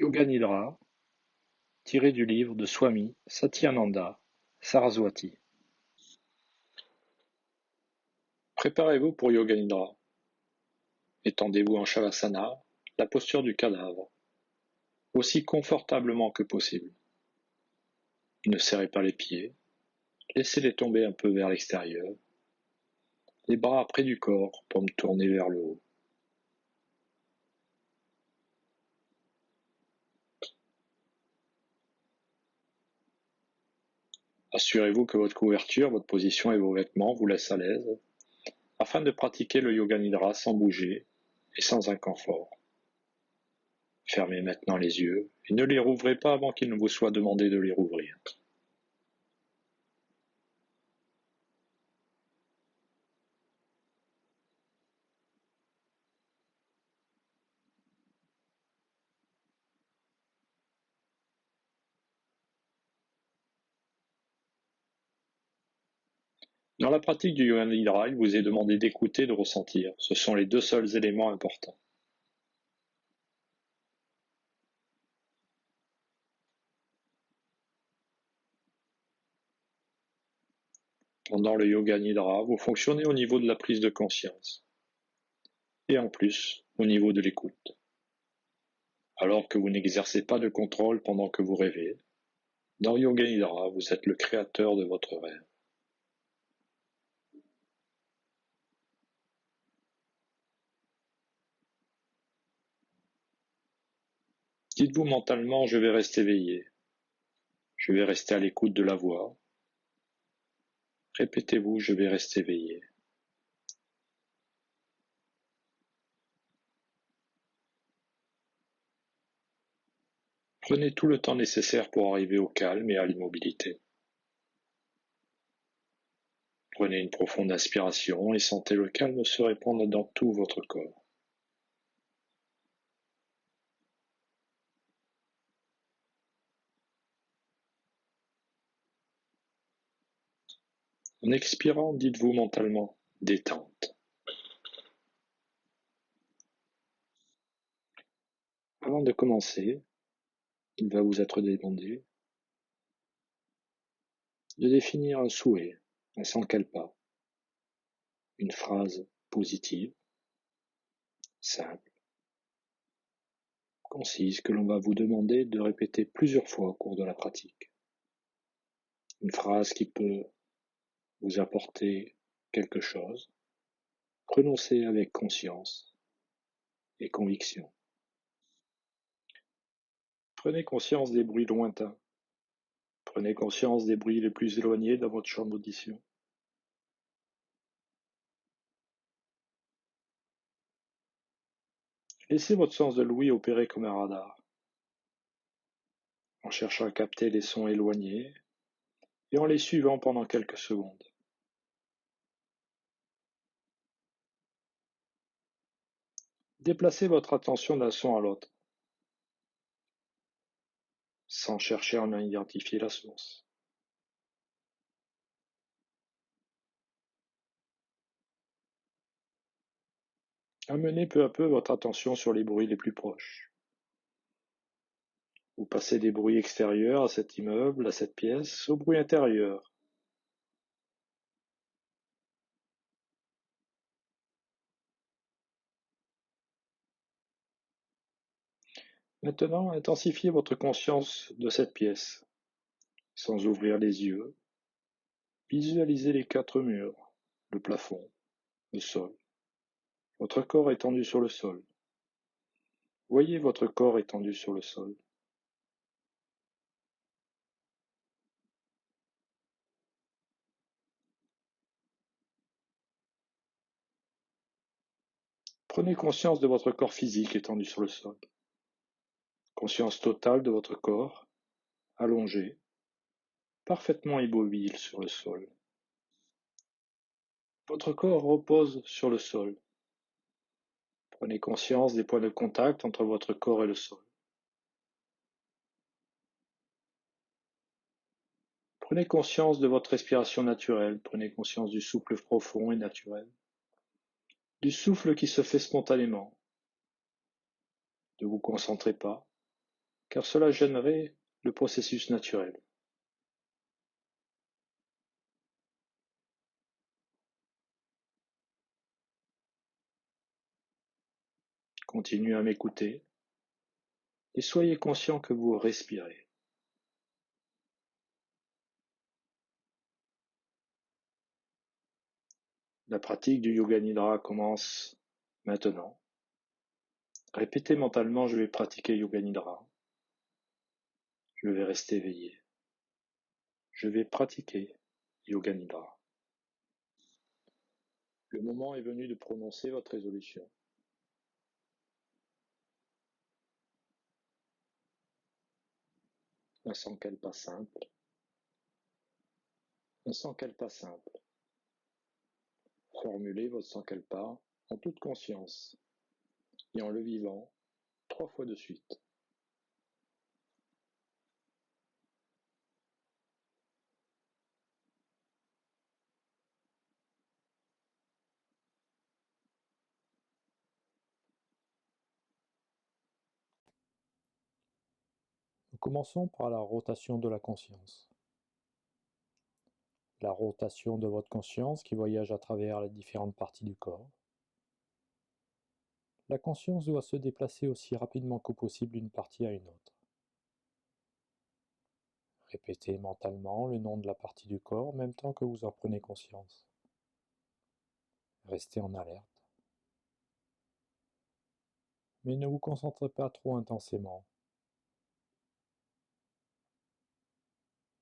Yoga Nidra, tiré du livre de Swami Satyananda Saraswati. Préparez-vous pour Yoga Nidra. Étendez-vous en Shavasana, la posture du cadavre, aussi confortablement que possible. Ne serrez pas les pieds, laissez-les tomber un peu vers l'extérieur, les bras près du corps, paumes tournées vers le haut. Assurez-vous que votre couverture, votre position et vos vêtements vous laissent à l'aise, afin de pratiquer le Yoga Nidra sans bouger et sans inconfort. Fermez maintenant les yeux et ne les rouvrez pas avant qu'il ne vous soit demandé de les rouvrir. Dans la pratique du Yoga Nidra, il vous est demandé d'écouter et de ressentir. Ce sont les deux seuls éléments importants. Pendant le Yoga Nidra, vous fonctionnez au niveau de la prise de conscience. Et en plus, au niveau de l'écoute. Alors que vous n'exercez pas de contrôle pendant que vous rêvez, dans Yoga Nidra, vous êtes le créateur de votre rêve. Dites-vous mentalement, je vais rester éveillé. Je vais rester à l'écoute de la voix. Répétez-vous, je vais rester éveillé. Prenez tout le temps nécessaire pour arriver au calme et à l'immobilité. Prenez une profonde inspiration et sentez le calme se répandre dans tout votre corps. En expirant, dites-vous mentalement « détente ». Avant de commencer, il va vous être demandé de définir un souhait, un sankalpa, une phrase positive, simple, concise que l'on va vous demander de répéter plusieurs fois au cours de la pratique. Une phrase qui peut vous apporter quelque chose, prononcée avec conscience et conviction. Prenez conscience des bruits lointains. Prenez conscience des bruits les plus éloignés dans votre champ d'audition. Laissez votre sens de l'ouïe opérer comme un radar, en cherchant à capter les sons éloignés et en les suivant pendant quelques secondes. Déplacez votre attention d'un son à l'autre, sans chercher à en identifier la source. Amenez peu à peu votre attention sur les bruits les plus proches. Vous passez des bruits extérieurs à cet immeuble, à cette pièce, aux bruits intérieurs. Maintenant, intensifiez votre conscience de cette pièce. Sans ouvrir les yeux, visualisez les 4 murs, le plafond, le sol. Votre corps étendu sur le sol. Voyez votre corps étendu sur le sol. Prenez conscience de votre corps physique étendu sur le sol. Conscience totale de votre corps, allongé, parfaitement immobile sur le sol. Votre corps repose sur le sol. Prenez conscience des points de contact entre votre corps et le sol. Prenez conscience de votre respiration naturelle. Prenez conscience du souffle profond et naturel. Du souffle qui se fait spontanément. Ne vous concentrez pas. car cela gênerait le processus naturel. Continuez à m'écouter et soyez conscient que vous respirez. La pratique du Yoga Nidra commence maintenant. Répétez mentalement: je vais pratiquer Yoga Nidra. Je vais rester éveillé. Je vais pratiquer Yoga Nidra. Le moment est venu de prononcer votre résolution. Un sankalpa simple. Un sankalpa simple. Formulez votre sankalpa en toute conscience et en le vivant 3 fois de suite. Nous commençons par la rotation de la conscience. La rotation de votre conscience qui voyage à travers les différentes parties du corps. La conscience doit se déplacer aussi rapidement que possible d'une partie à une autre. Répétez mentalement le nom de la partie du corps en même temps que vous en prenez conscience. Restez en alerte. Mais ne vous concentrez pas trop intensément.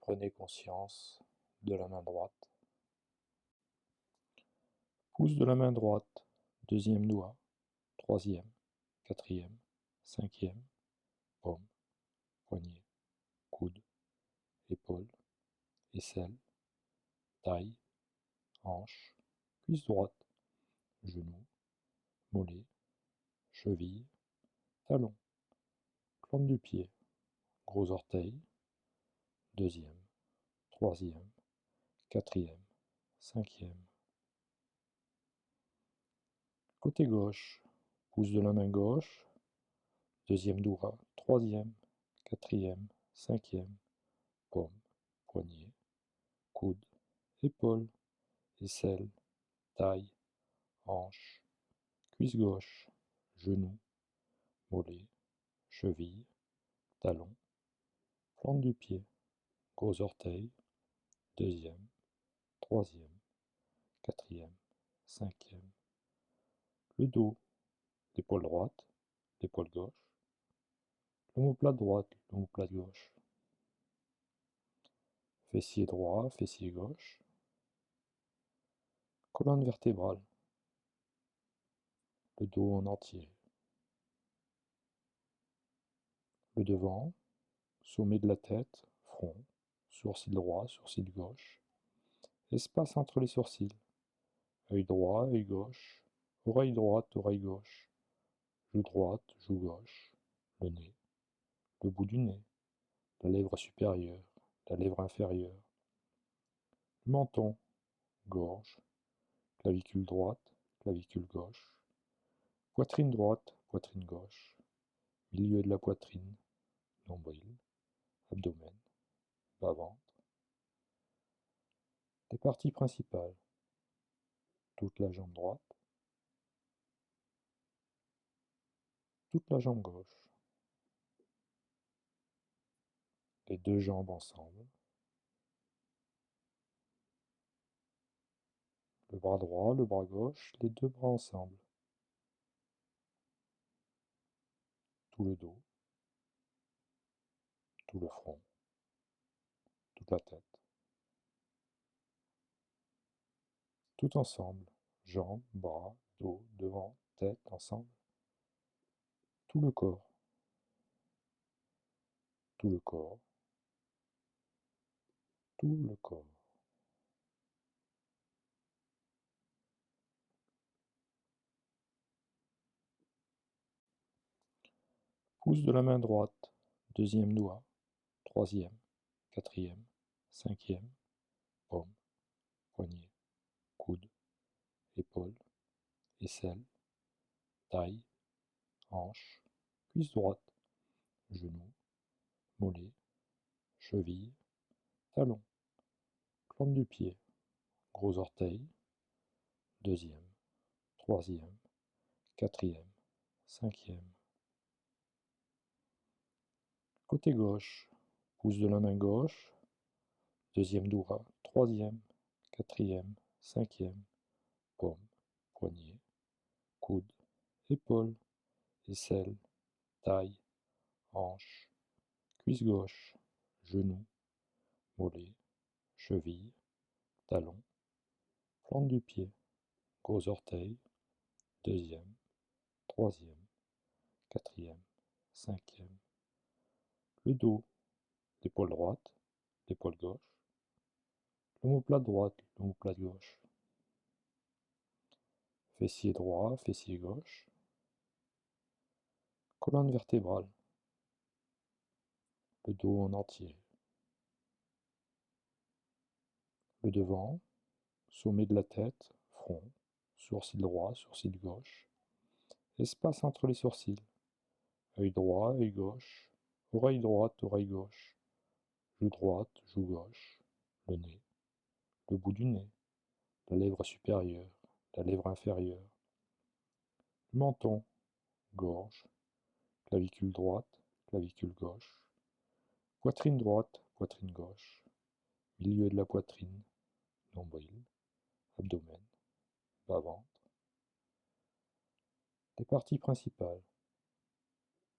Prenez conscience de la main droite. Pouce de la main droite, deuxième doigt, troisième, quatrième, cinquième, paume, poignet, coude, épaule, aisselle, taille, hanche, cuisse droite, genou, mollet, cheville, talon, plante du pied, gros orteil, deuxième, troisième, quatrième, cinquième. Côté gauche, pouce de la main gauche, deuxième doigt, troisième, quatrième, cinquième, paume, poignet, coude, épaule, aisselle, taille, hanche, cuisse gauche, genou, mollet, cheville, talon, plante du pied, gros orteil, deuxième, troisième, quatrième, cinquième. Le dos, l'épaule droite, l'épaule gauche, l'omoplate droite, l'omoplate gauche, fessier droit, fessier gauche, colonne vertébrale, le dos en entier, le devant, sommet de la tête, front, sourcil droit, sourcil gauche, espace entre les sourcils, œil droit, œil gauche, oreille droite, oreille gauche, joue droite, joue gauche, le nez, le bout du nez, la lèvre supérieure, la lèvre inférieure, le menton, gorge, clavicule droite, clavicule gauche, poitrine droite, poitrine gauche, milieu de la poitrine, nombril, abdomen, bas-ventre. Les parties principales, toute la jambe droite, toute la jambe gauche, les deux jambes ensemble, le bras droit, le bras gauche, les deux bras ensemble, tout le dos, tout le front, toute la tête, tout ensemble, jambes, bras, dos, devant, tête, ensemble, tout le corps, tout le corps, tout le corps. Pouce de la main droite, deuxième doigt, troisième, quatrième, cinquième, paume, poignet, coude, épaule, aisselle, taille, hanche, cuisse droite, genou, mollet, cheville, talon, plante du pied, gros orteil, deuxième, troisième, quatrième, cinquième. Côté gauche, pouce de la main gauche, deuxième doigt, troisième, quatrième, cinquième, paume, poignet, coude, épaule, aisselle, taille, hanche, cuisse gauche, genou, mollet, cheville, talon, plante du pied, gros orteil, deuxième, troisième, quatrième, cinquième. Le dos, l'épaule droite, l'épaule gauche, l'omoplate droite, l'omoplate gauche, fessier droit, fessier gauche, colonne vertébrale, le dos en entier, le devant, sommet de la tête, front, sourcil droit, sourcil gauche, espace entre les sourcils, œil droit, œil gauche, oreille droite, oreille gauche, joue droite, joue gauche, le nez, le bout du nez, la lèvre supérieure, la lèvre inférieure, le menton, gorge, clavicule droite, clavicule gauche, poitrine droite, poitrine gauche, milieu de la poitrine, nombril, abdomen, bas-ventre. Les parties principales,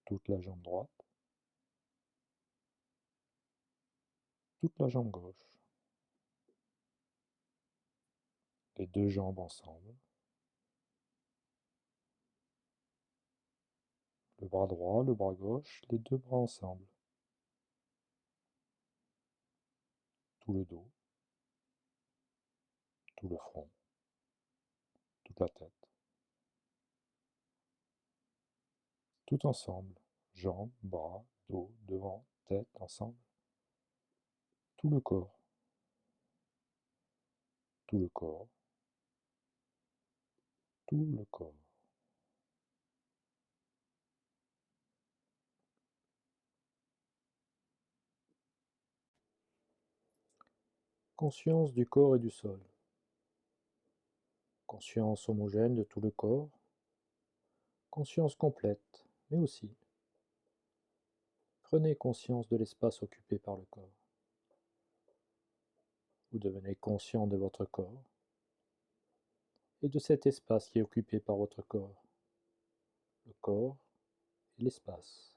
toute la jambe droite, toute la jambe gauche, les deux jambes ensemble, le bras droit, le bras gauche, les deux bras ensemble, tout le dos, tout le front, toute la tête, tout ensemble, jambes, bras, dos, devant, tête, ensemble, tout le corps, tout le corps, tout le corps. Conscience du corps et du sol. Conscience homogène de tout le corps. Conscience complète, mais aussi. Prenez conscience de l'espace occupé par le corps. Vous devenez conscient de votre corps et de cet espace qui est occupé par votre corps. Le corps et l'espace.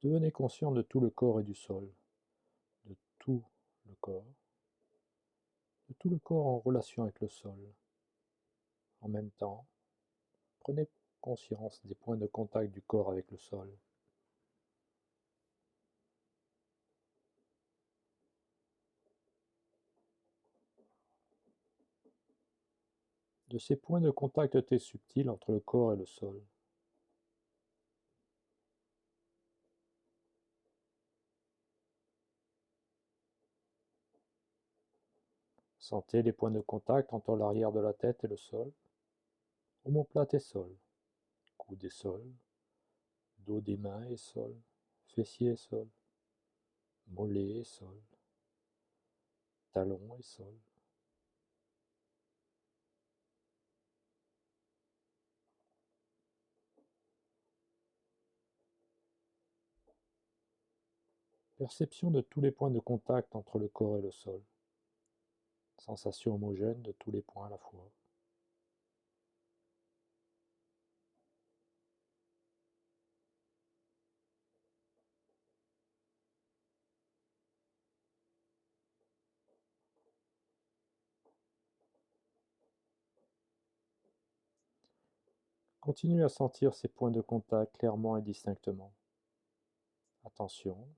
Devenez conscient de tout le corps et du sol, de tout le corps, de tout le corps en relation avec le sol. En même temps, prenez conscience des points de contact du corps avec le sol. De ces points de contact très subtils entre le corps et le sol. Sentez les points de contact entre l'arrière de la tête et le sol, omoplate et sol, coude et sol, dos des mains et sol, fessier et sol, mollet et sol, talon et sol. Perception de tous les points de contact entre le corps et le sol. Sensation homogène de tous les points à la fois. Continuez à sentir ces points de contact clairement et distinctement. Attention,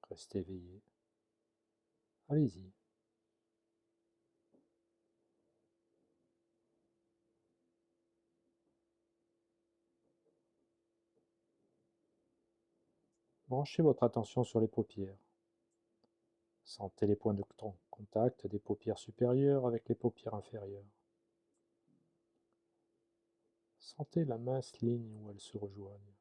restez éveillé. Allez-y. Branchez votre attention sur les paupières. Sentez les points de contact des paupières supérieures avec les paupières inférieures. Sentez la mince ligne où elles se rejoignent.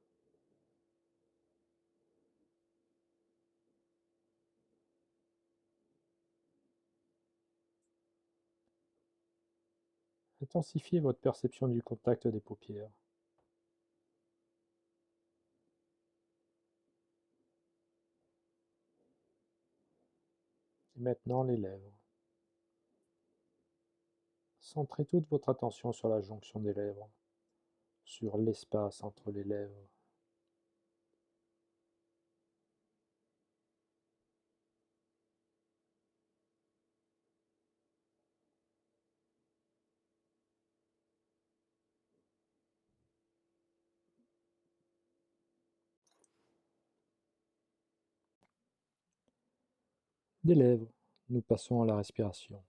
Intensifiez votre perception du contact des paupières. Et maintenant les lèvres. Centrez toute votre attention sur la jonction des lèvres, sur l'espace entre les lèvres. Des lèvres, nous passons à la respiration.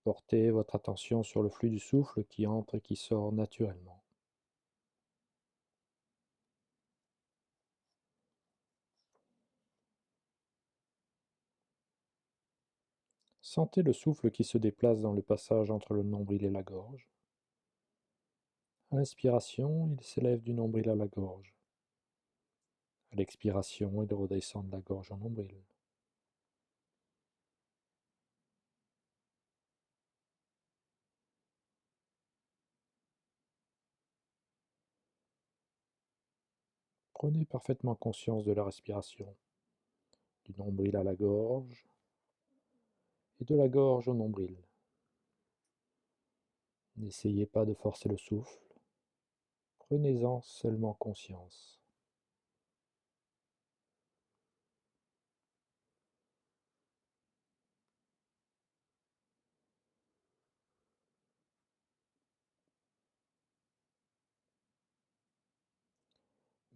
Portez votre attention sur le flux du souffle qui entre et qui sort naturellement. Sentez le souffle qui se déplace dans le passage entre le nombril et la gorge. À l'inspiration, il s'élève du nombril à la gorge. À l'expiration, il redescend de la gorge au nombril. Prenez parfaitement conscience de la respiration, du nombril à la gorge et de la gorge au nombril. N'essayez pas de forcer le souffle, prenez-en seulement conscience.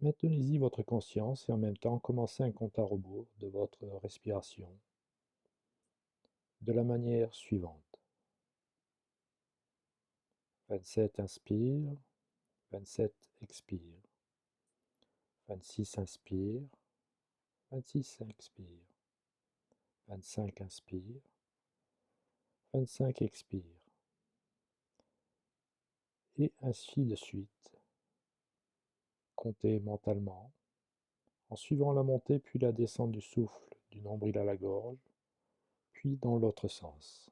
Maintenez-y votre conscience et en même temps commencez un compte à rebours de votre respiration de la manière suivante. 27 inspire, 27 expire, 26 inspire, 26 expire, 25 inspire, 25 expire, et ainsi de suite. Comptez mentalement, en suivant la montée puis la descente du souffle du nombril à la gorge, puis dans l'autre sens.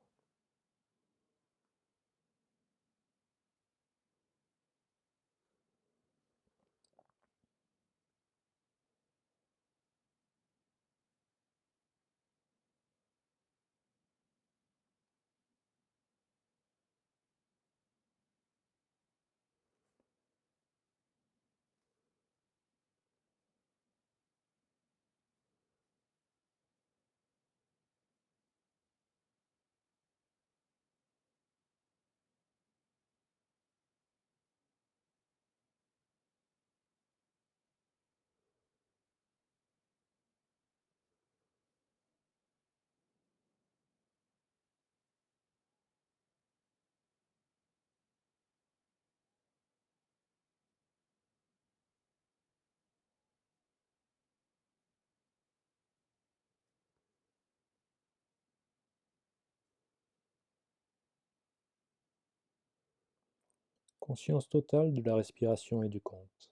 Conscience totale de la respiration et du compte.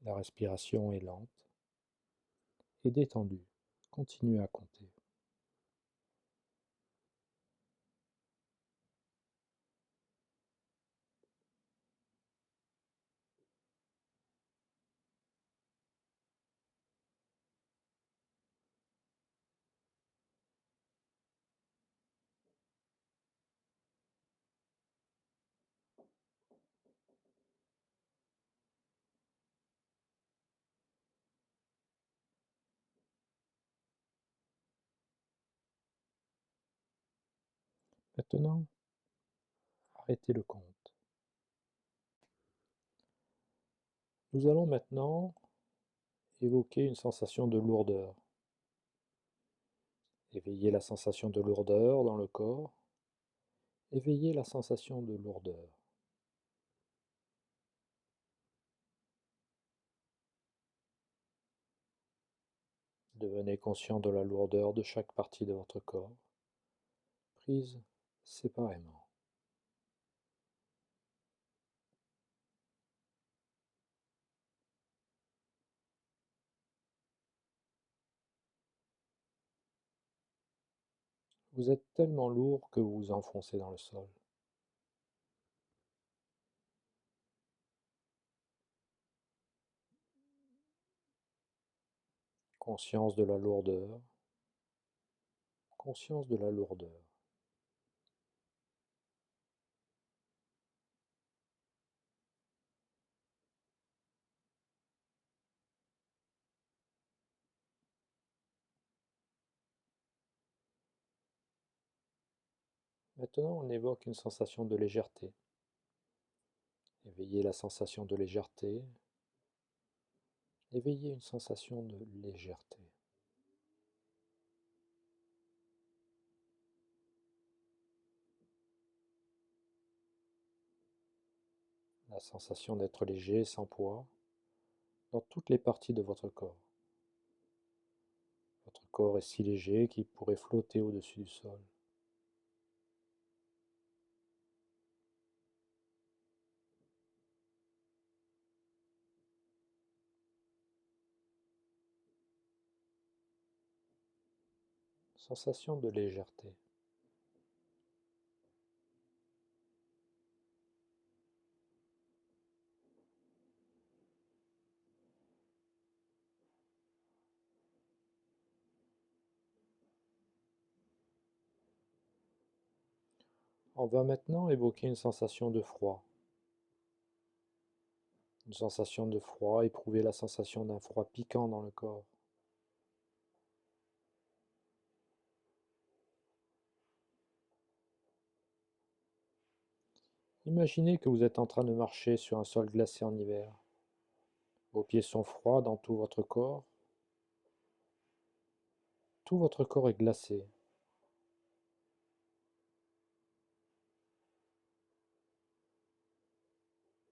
La respiration est lente et détendue. Continuez à compter. Maintenant, arrêtez le compte. Nous allons maintenant évoquer une sensation de lourdeur. Éveillez la sensation de lourdeur dans le corps. Éveillez la sensation de lourdeur. Devenez conscient de la lourdeur de chaque partie de votre corps, prise séparément. Vous êtes tellement lourd que vous vous enfoncez dans le sol. Conscience de la lourdeur, conscience de la lourdeur. Maintenant, on évoque une sensation de légèreté. Éveillez la sensation de légèreté. Éveillez une sensation de légèreté. La sensation d'être léger, sans poids, dans toutes les parties de votre corps. Votre corps est si léger qu'il pourrait flotter au-dessus du sol. Sensation de légèreté. On va maintenant évoquer une sensation de froid. Une sensation de froid, éprouver la sensation d'un froid piquant dans le corps. Imaginez que vous êtes en train de marcher sur un sol glacé en hiver. Vos pieds sont froids dans tout votre corps. Tout votre corps est glacé.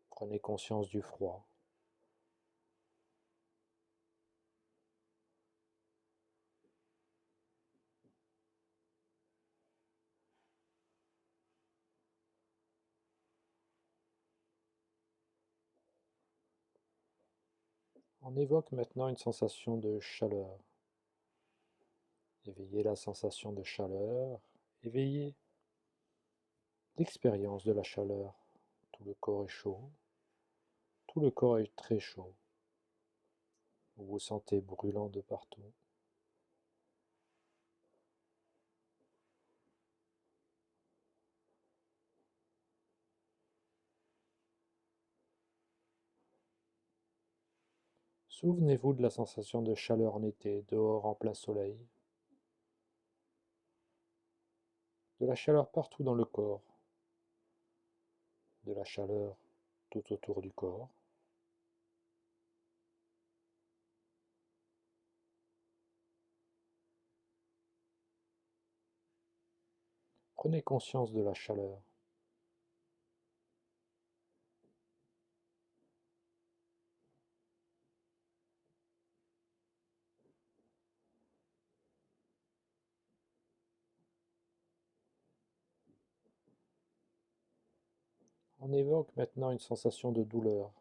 Prenez conscience du froid. On évoque maintenant une sensation de chaleur. Éveillez la sensation de chaleur. Éveillez l'expérience de la chaleur. Tout le corps est chaud. Tout le corps est très chaud. Vous vous sentez brûlant de partout. Souvenez-vous de la sensation de chaleur en été, dehors en plein soleil. De la chaleur partout dans le corps. De la chaleur tout autour du corps. Prenez conscience de la chaleur. On évoque maintenant une sensation de douleur,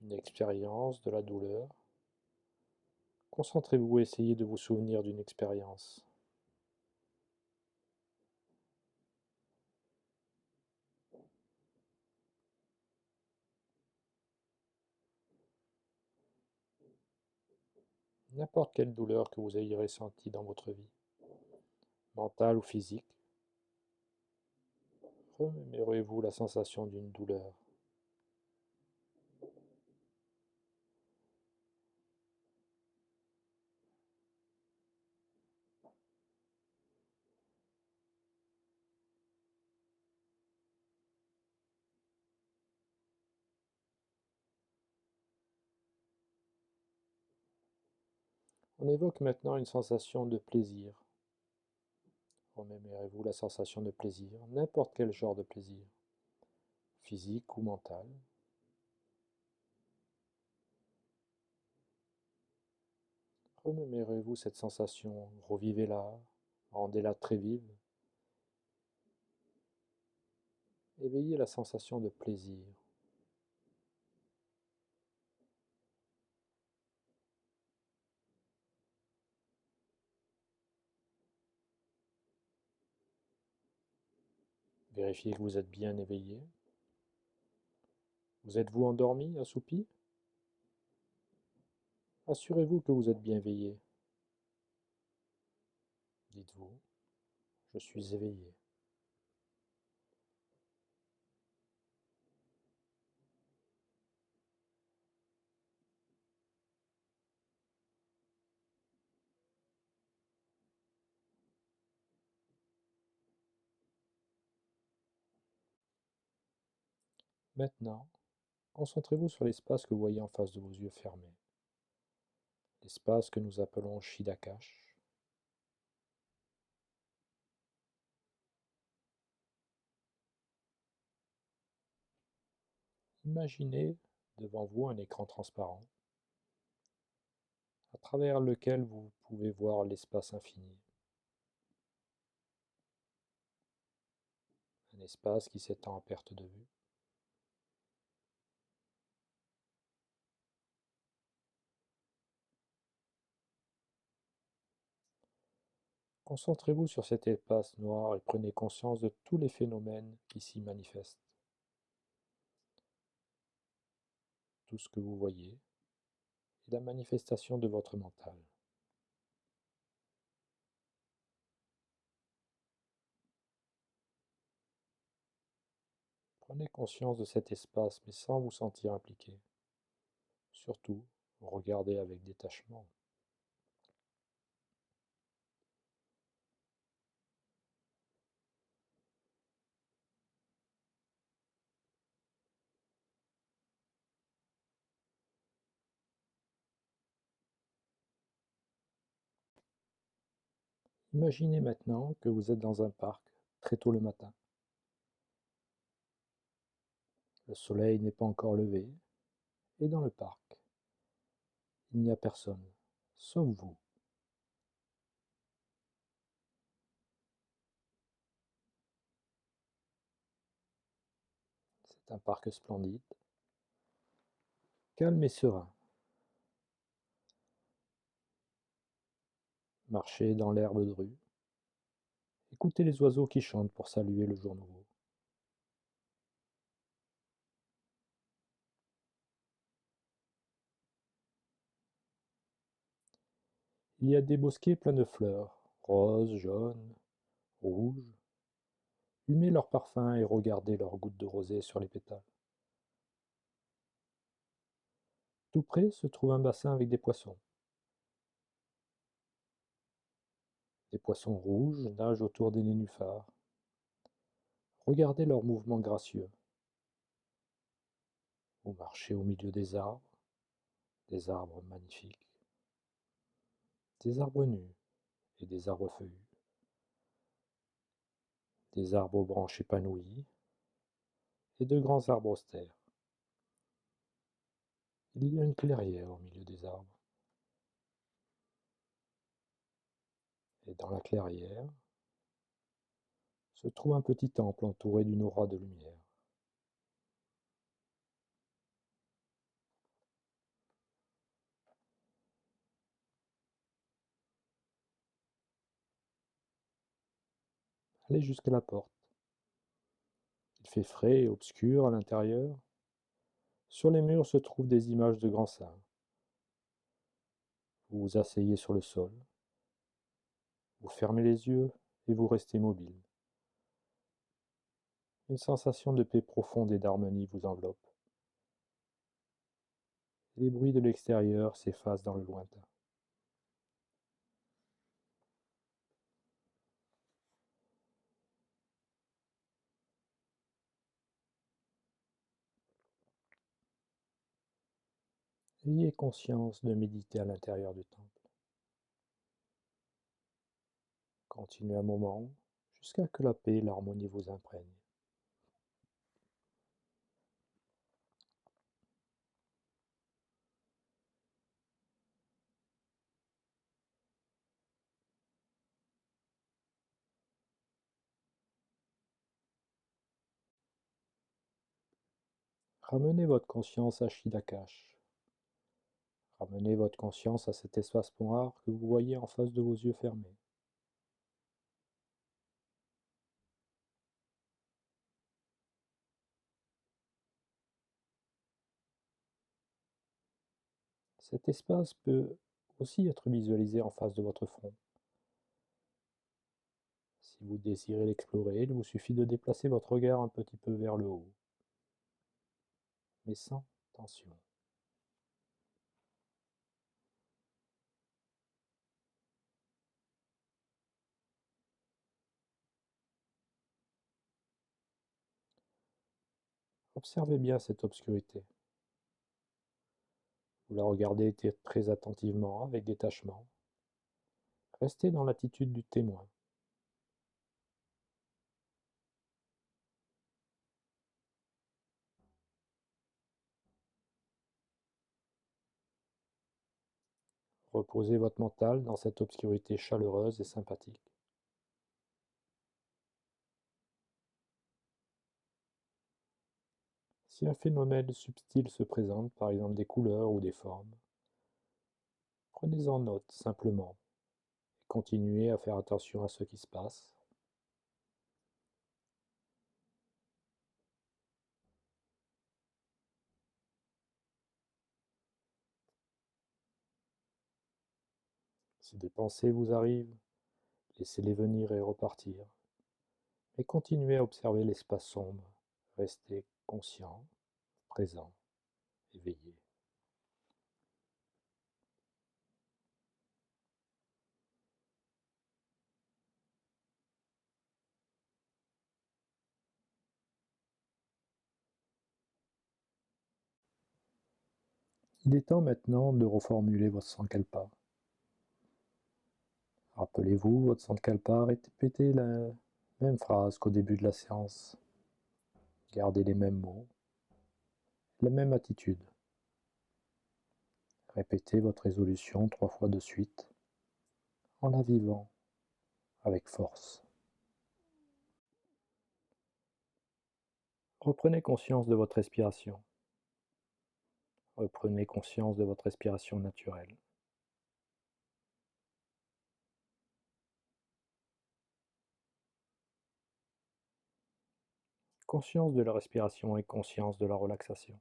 une expérience de la douleur. Concentrez-vous, essayez de vous souvenir d'une expérience. N'importe quelle douleur que vous ayez ressentie dans votre vie, mentale ou physique. Remémorez-vous la sensation d'une douleur. On évoque maintenant une sensation de plaisir. Remémorez-vous la sensation de plaisir, n'importe quel genre de plaisir, physique ou mental. Remémorez-vous cette sensation, revivez-la, rendez-la très vive. Éveillez la sensation de plaisir. Vérifiez que vous êtes bien éveillé. Vous êtes-vous endormi, assoupi? Assurez-vous que vous êtes bien éveillé. Dites-vous, je suis éveillé. Maintenant, concentrez-vous sur l'espace que vous voyez en face de vos yeux fermés. L'espace que nous appelons Shidakash. Imaginez devant vous un écran transparent à travers lequel vous pouvez voir l'espace infini. Un espace qui s'étend à perte de vue. Concentrez-vous sur cet espace noir et prenez conscience de tous les phénomènes qui s'y manifestent. Tout ce que vous voyez est la manifestation de votre mental. Prenez conscience de cet espace mais sans vous sentir impliqué. Surtout, regardez avec détachement. Imaginez maintenant que vous êtes dans un parc très tôt le matin. Le soleil n'est pas encore levé et dans le parc, il n'y a personne, sauf vous. C'est un parc splendide, calme et serein. Marchez dans l'herbe de rue, écoutez les oiseaux qui chantent pour saluer le jour nouveau. Il y a des bosquets pleins de fleurs, roses, jaunes, rouges. Humez leur parfum et regardez leurs gouttes de rosée sur les pétales. Tout près se trouve un bassin avec des poissons. Des poissons rouges nagent autour des nénuphars. Regardez leurs mouvements gracieux. Vous marchez au milieu des arbres magnifiques, des arbres nus et des arbres feuillus, des arbres aux branches épanouies et de grands arbres austères. Il y a une clairière au milieu des arbres. Et dans la clairière se trouve un petit temple entouré d'une aura de lumière. Allez jusqu'à la porte. Il fait frais et obscur à l'intérieur. Sur les murs se trouvent des images de grands saints. Vous vous asseyez sur le sol, vous fermez les yeux et vous restez mobile. Une sensation de paix profonde et d'harmonie vous enveloppe. Les bruits de l'extérieur s'effacent dans le lointain. Ayez conscience de méditer à l'intérieur du temple. Continuez un moment jusqu'à que la paix et l'harmonie vous imprègnent. Ramenez votre conscience à Shidakash. Ramenez votre conscience à cet espace noir que vous voyez en face de vos yeux fermés. Cet espace peut aussi être visualisé en face de votre front. Si vous désirez l'explorer, il vous suffit de déplacer votre regard un petit peu vers le haut, mais sans tension. Observez bien cette obscurité. Vous la regardez très attentivement, avec détachement. Restez dans l'attitude du témoin. Reposez votre mental dans cette obscurité chaleureuse et sympathique. Si un phénomène subtil se présente, par exemple des couleurs ou des formes, prenez-en note simplement et continuez à faire attention à ce qui se passe. Si des pensées vous arrivent, laissez-les venir et repartir, mais continuez à observer l'espace sombre. Restez conscient, présent, éveillé. Il est temps maintenant de reformuler votre sankalpa. Rappelez-vous, votre sankalpa, répétez la même phrase qu'au début de la séance. Gardez les mêmes mots, la même attitude. Répétez votre résolution 3 fois de suite, en la vivant avec force. Reprenez conscience de votre respiration. Reprenez conscience de votre respiration naturelle. Conscience de la respiration et conscience de la relaxation.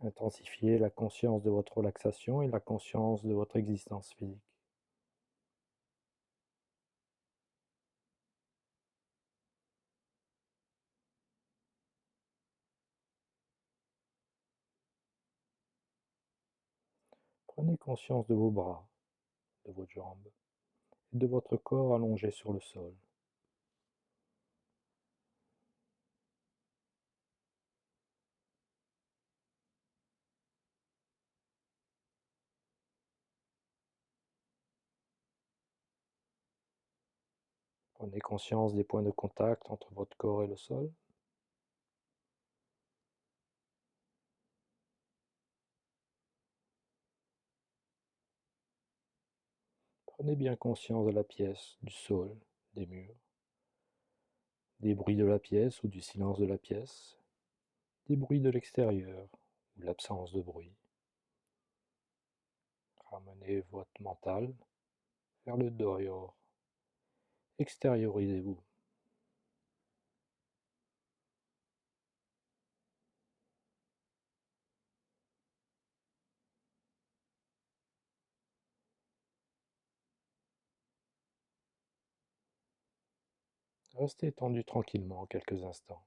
Intensifiez la conscience de votre relaxation et la conscience de votre existence physique. Prenez conscience de vos bras, de vos jambes et de votre corps allongé sur le sol. Prenez conscience des points de contact entre votre corps et le sol. Prenez bien conscience de la pièce, du sol, des murs, des bruits de la pièce ou du silence de la pièce, des bruits de l'extérieur ou l'absence de bruit. Ramenez votre mental vers le dehors. Extériorisez-vous. Restez tendu tranquillement quelques instants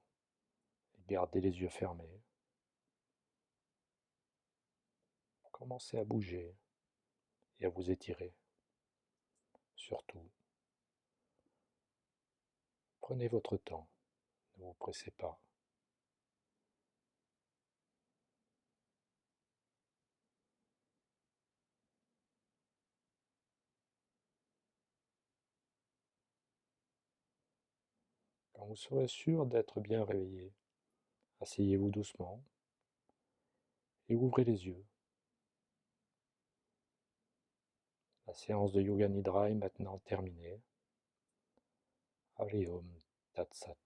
et gardez les yeux fermés. Commencez à bouger et à vous étirer. Surtout, prenez votre temps, ne vous pressez pas. Quand vous serez sûr d'être bien réveillé, asseyez-vous doucement et ouvrez les yeux. La séance de Yoga Nidra est maintenant terminée. Hariom Tat Sat.